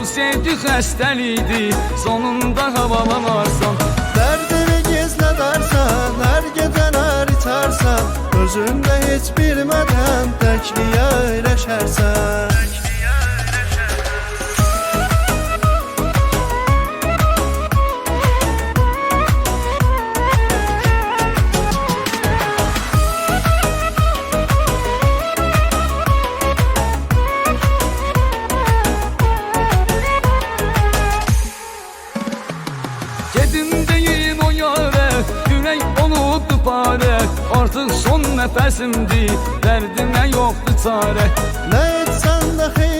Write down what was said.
Bu sevgi xəstəlikdir, sonunda havalanarsan. Dərdini gizlədərsən, hər gecən əritərsən, özündə heç bilmədən təkliyə öyrəşərsən. Gedim deyin o yare, yürek olubdu pare. Artık son nəfəsimdir, dərdimə yoxdur çare. Nə etsən də xeyr